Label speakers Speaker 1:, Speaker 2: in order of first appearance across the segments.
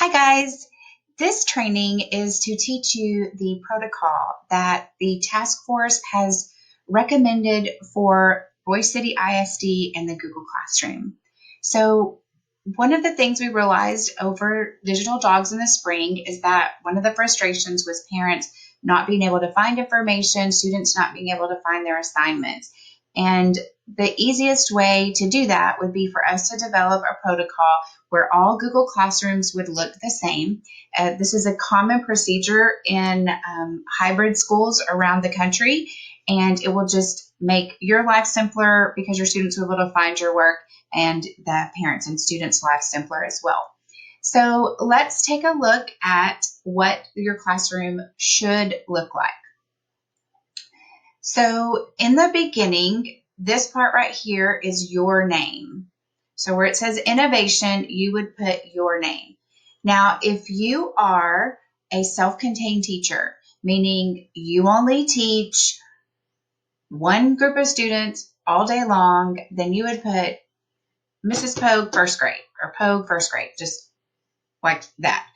Speaker 1: Hi guys, this training is to teach you the protocol that the task force has recommended for Boise City ISD and the Google Classroom. So one of the things we realized over Digital Dogs in the spring is that one of the frustrations was parents not being able to find information, students not being able to find their assignments. And the easiest way to do that would be for us to develop a protocol where all Google Classrooms would look the same. This is a common procedure in hybrid schools around the country, and it will just make your life simpler because your students will be able to find your work and the parents and students' lives simpler as well. So let's take a look at what your classroom should look like. So in the beginning, this part right here is your name. So where it says innovation, you would put your name. Now, if you are a self-contained teacher, meaning you only teach one group of students all day long, then you would put Mrs. Pogue first grade or Pogue first grade, just like that.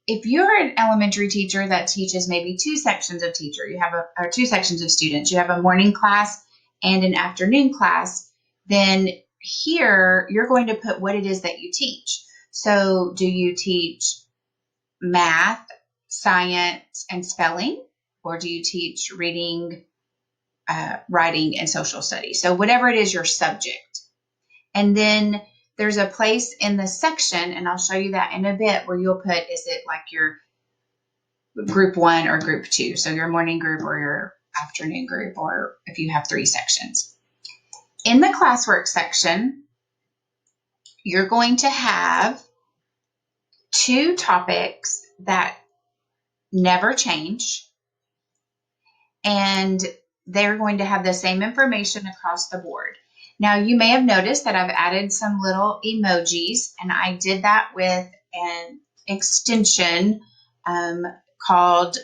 Speaker 1: If you're an elementary teacher that teaches maybe two sections of two sections of students, you have a morning class and an afternoon class, then here you're going to put what it is that you teach. So do you teach math, science, and spelling, or do you teach reading, writing, and social studies? So whatever it is your subject. And then there's a place in the section, and I'll show you that in a bit, where you'll put, is it like your group 1 or group 2? So your morning group or your afternoon group, or if you have 3 sections. In the classwork section, you're going to have 2 topics that never change, and they're going to have the same information across the board. Now, you may have noticed that I've added some little emojis, and I did that with an extension called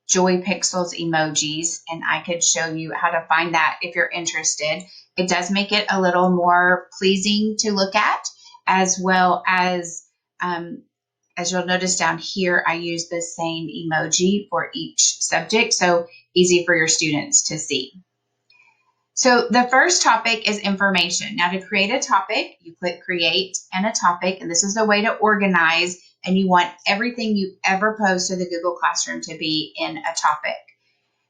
Speaker 1: Joy Pixels Emojis, and I could show you how to find that if you're interested. It does make it a little more pleasing to look at, as well as you'll notice down here, I use the same emoji for each subject, so easy for your students to see. So the first topic is information. Now, to create a topic, you click create and a topic, and this is a way to organize, and you want everything you ever post to the Google Classroom to be in a topic.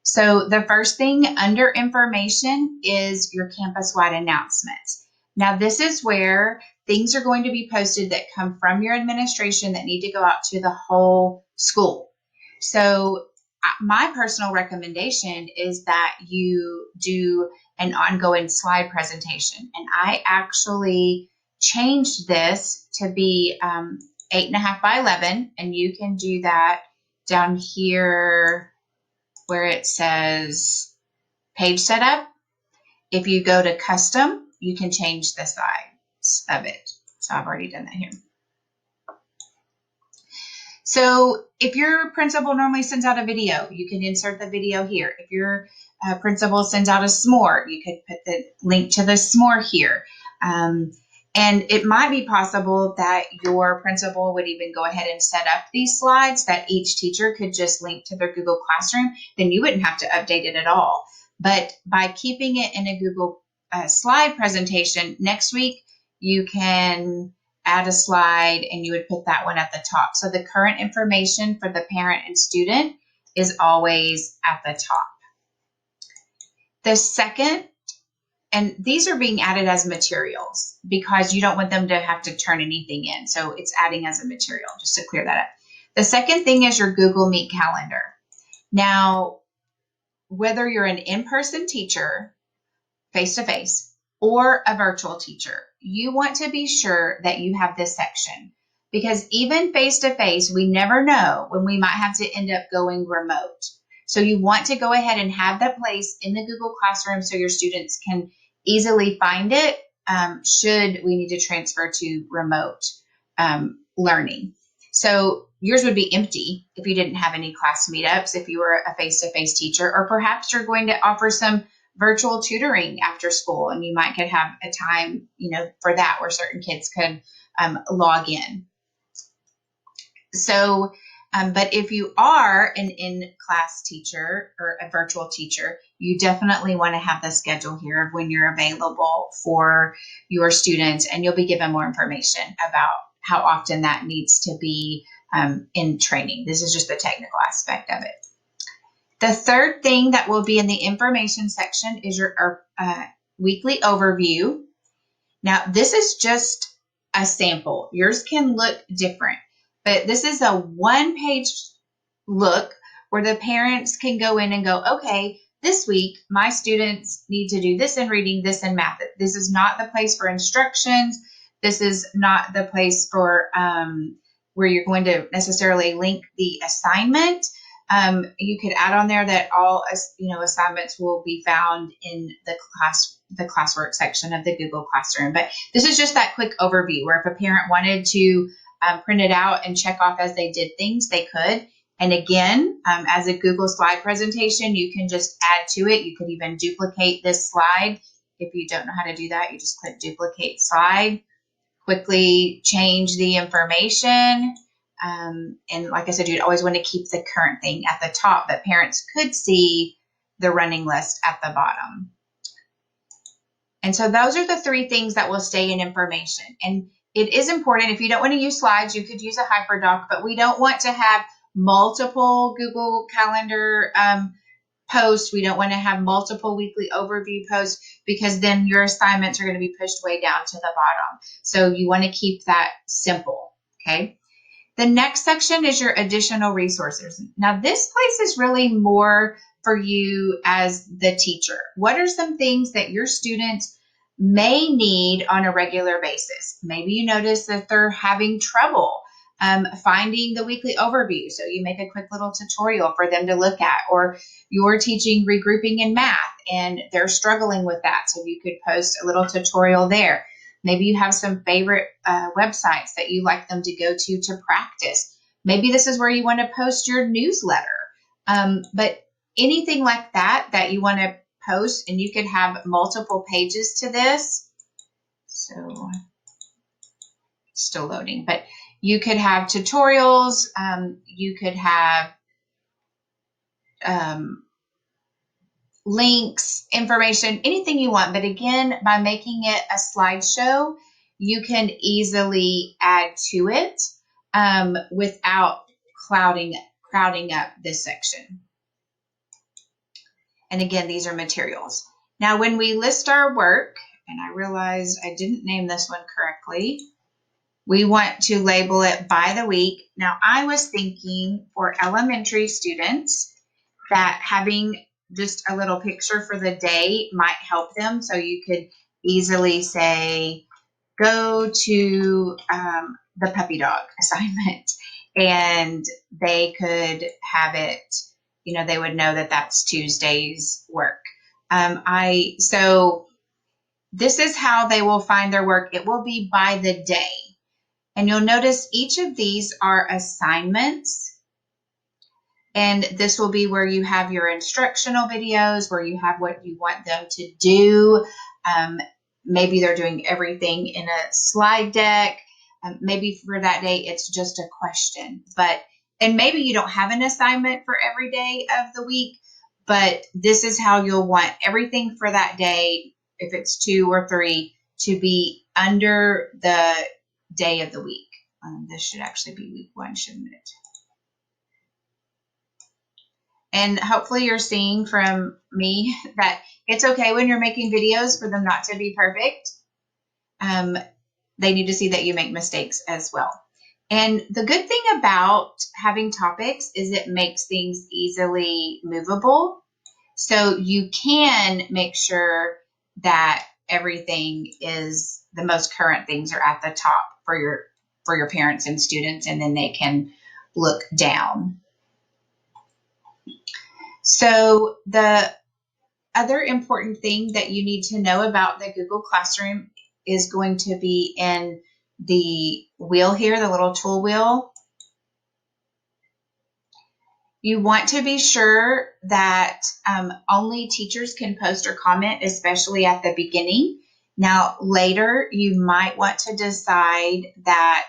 Speaker 1: So the first thing under information is your campus-wide announcements. Now, this is where things are going to be posted that come from your administration that need to go out to the whole school. So my personal recommendation is that you do an ongoing slide presentation. And I actually changed this to be 8.5 by 11. And you can do that down here where it says page setup. If you go to custom, you can change the size of it. So I've already done that here. So if your principal normally sends out a video, you can insert the video here. If your principal sends out a s'more, you could put the link to the s'more here. And it might be possible that your principal would even go ahead and set up these slides that each teacher could just link to their Google Classroom. Then you wouldn't have to update it at all. But by keeping it in a Google slide presentation, next week you can add a slide and you would put that one at the top. So the current information for the parent and student is always at the top. The second, and these are being added as materials because you don't want them to have to turn anything in. So it's adding as a material, just to clear that up. The second thing is your Google Meet calendar. Now, whether you're an in-person teacher, face-to-face, or a virtual teacher, you want to be sure that you have this section, because even face-to-face, we never know when we might have to end up going remote. So you want to go ahead and have that place in the Google Classroom so your students can easily find it should we need to transfer to remote learning. So yours would be empty if you didn't have any class meetups, if you were a face-to-face teacher, or perhaps you're going to offer some virtual tutoring after school, and you might could have a time, for that where certain kids could log in. So, but if you are an in-class teacher or a virtual teacher, you definitely want to have the schedule here of when you're available for your students, and you'll be given more information about how often that needs to be in training. This is just the technical aspect of it. The third thing that will be in the information section is your weekly overview. Now, this is just a sample. Yours can look different, but this is a one-page look where the parents can go in and go, okay, this week my students need to do this in reading, this in math. This is not the place for instructions. This is not the place for where you're going to necessarily link the assignment. You could add on there that all assignments will be found in the classwork section of the Google Classroom. But this is just that quick overview where if a parent wanted to print it out and check off as they did things, they could. And again, as a Google slide presentation, you can just add to it. You could even duplicate this slide. If you don't know how to do that, you just click duplicate slide, quickly change the information. And like I said, you'd always want to keep the current thing at the top, but parents could see the running list at the bottom. And so those are the three things that will stay in information. And it is important, if you don't want to use slides, you could use a hyperdoc, but we don't want to have multiple Google Calendar posts. We don't want to have multiple weekly overview posts, because then your assignments are going to be pushed way down to the bottom. So you want to keep that simple, okay? The next section is your additional resources. Now, this place is really more for you as the teacher. What are some things that your students may need on a regular basis? Maybe you notice that they're having trouble finding the weekly overview. So you make a quick little tutorial for them to look at, or you're teaching regrouping in math and they're struggling with that. So you could post a little tutorial there. Maybe you have some favorite websites that you like them to go to practice. Maybe this is where you want to post your newsletter. But anything like that you want to post, and you could have multiple pages to this. So still loading, but you could have tutorials. You could have links, information, anything you want. But again, by making it a slideshow, you can easily add to it without crowding up this section. And again, these are materials. Now, when we list our work, and I realized I didn't name this one correctly, we want to label it by the week. Now, I was thinking for elementary students that having just a little picture for the day might help them. So you could easily say, go to the puppy dog assignment, and they could have it, they would know that that's Tuesday's work. So this is how they will find their work. It will be by the day. And you'll notice each of these are assignments. And this will be where you have your instructional videos, where you have what you want them to do. Maybe they're doing everything in a slide deck. Maybe for that day, it's just a question. And maybe you don't have an assignment for every day of the week, but this is how you'll want everything for that day, if it's 2 or 3, to be under the day of the week. This should actually be week 1, shouldn't it? And hopefully you're seeing from me that it's okay when you're making videos for them not to be perfect. They need to see that you make mistakes as well. And the good thing about having topics is it makes things easily movable. So you can make sure that everything is, the most current things are at the top for your parents and students, and then they can look down. So the other important thing that you need to know about the Google Classroom is going to be in the wheel here, the little tool wheel. You want to be sure that only teachers can post or comment, especially at the beginning. Now, later, you might want to decide that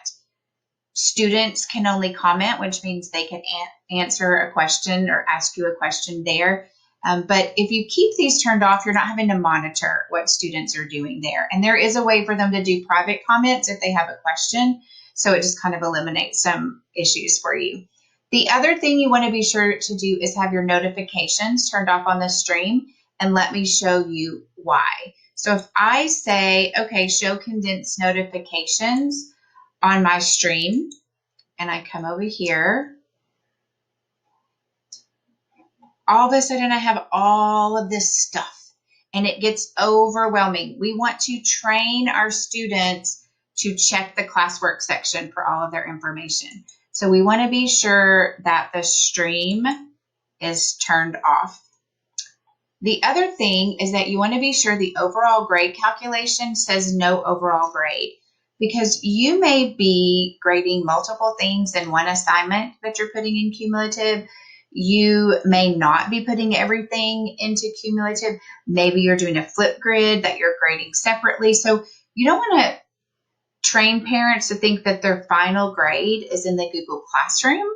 Speaker 1: Students can only comment, which means they can answer a question or ask you a question there. But if you keep these turned off, you're not having to monitor what students are doing there. And there is a way for them to do private comments if they have a question. So it just kind of eliminates some issues for you. The other thing you want to be sure to do is have your notifications turned off on the stream, and let me show you why. So if I say, okay, show condensed notifications on my stream, and I come over here, all of a sudden I have all of this stuff and it gets overwhelming. We want to train our students to check the classwork section for all of their information. So we want to be sure that the stream is turned off. The other thing is that you want to be sure the overall grade calculation says no overall grade, because you may be grading multiple things in one assignment that you're putting in cumulative. You may not be putting everything into cumulative. Maybe you're doing a flip grid that you're grading separately. So you don't want to train parents to think that their final grade is in the Google Classroom.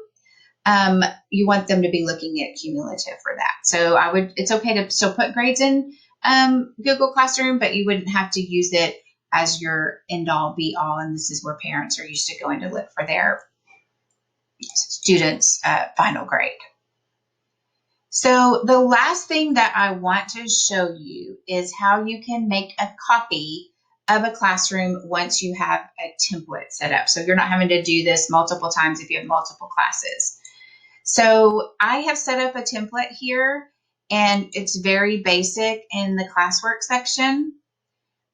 Speaker 1: You want them to be looking at cumulative for that. So it's okay to still put grades in Google Classroom, but you wouldn't have to use it as your end all be all. And this is where parents are used to going to look for their students' final grade. So the last thing that I want to show you is how you can make a copy of a classroom once you have a template set up. So you're not having to do this multiple times if you have multiple classes. So I have set up a template here, and it's very basic in the classwork section.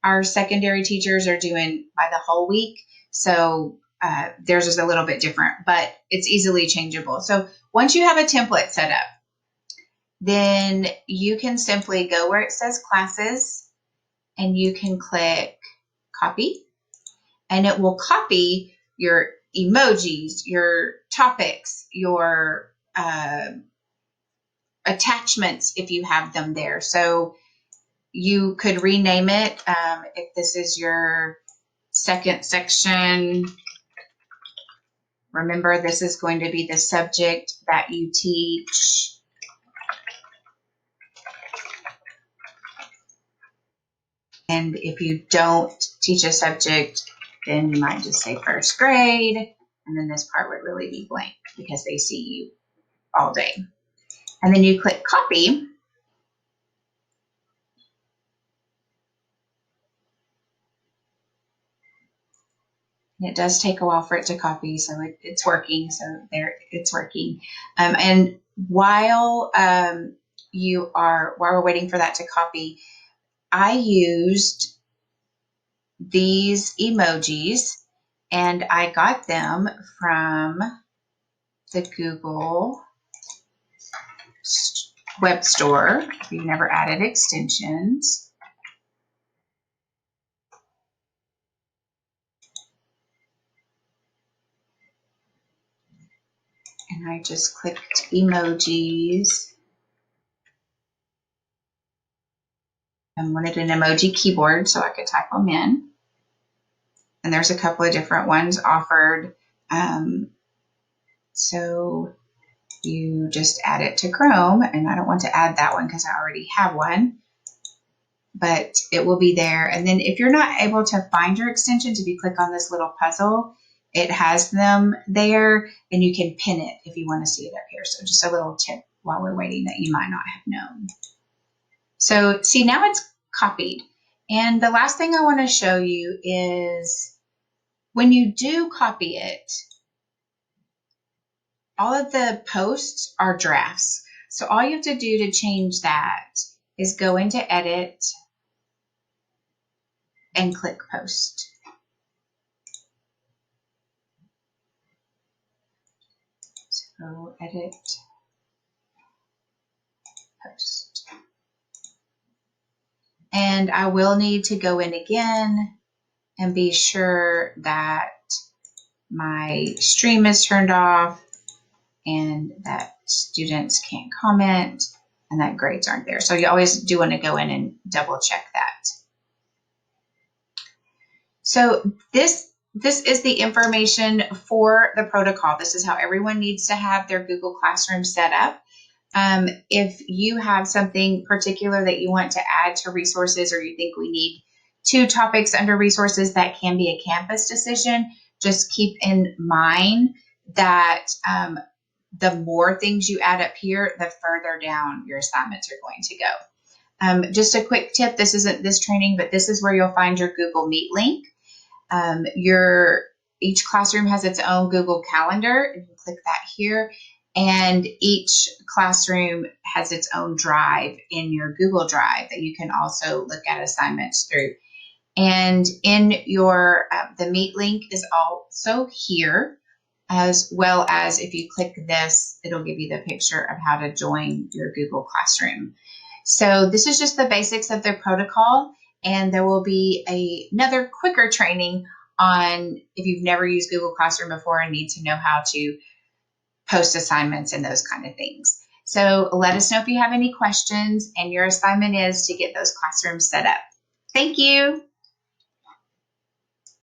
Speaker 1: Our secondary teachers are doing by the whole week, so theirs is a little bit different, but it's easily changeable. So once you have a template set up, then you can simply go where it says classes, and you can click copy, and it will copy your emojis, your topics, your attachments if you have them there. So you could rename it if this is your second section. Remember, this is going to be the subject that you teach. And if you don't teach a subject, then you might just say first grade, and then this part would really be blank because they see you all day. And then you click copy. And it does take a while for it to copy, so it's working. So there, it's working. And while we're waiting for that to copy, I used these emojis, and I got them from the Google web store. If you've never added extensions. And I just clicked emojis. I wanted an emoji keyboard so I could type them in. And there's a couple of different ones offered. So you just add it to Chrome, and I don't want to add that one because I already have one, but it will be there. And then if you're not able to find your extensions, if you click on this little puzzle, it has them there, and you can pin it if you want to see it up here. So just a little tip while we're waiting that you might not have known. So see, now it's copied. And the last thing I want to show you is when you do copy it, all of the posts are drafts. So all you have to do to change that is go into edit and click post. So edit, post. And I will need to go in again and be sure that my stream is turned off and that students can't comment and that grades aren't there. So you always do want to go in and double check that. So this this is the information for the protocol. This is how everyone needs to have their Google Classroom set up. If you have something particular that you want to add to resources, or you think we need 2 topics under resources, that can be a campus decision. Just keep in mind that the more things you add up here, the further down your assignments are going to go. Just a quick tip, this isn't this training, but this is where you'll find your Google Meet link. Each classroom has its own Google Calendar. You can click that here. And each classroom has its own drive in your Google Drive that you can also look at assignments through. And in your, the Meet link is also here, as well as if you click this, it'll give you the picture of how to join your Google Classroom. So this is just the basics of the protocol, and there will be another quicker training on if you've never used Google Classroom before and need to know how to post assignments and those kind of things. So let us know if you have any questions, and your assignment is to get those classrooms set up. Thank you.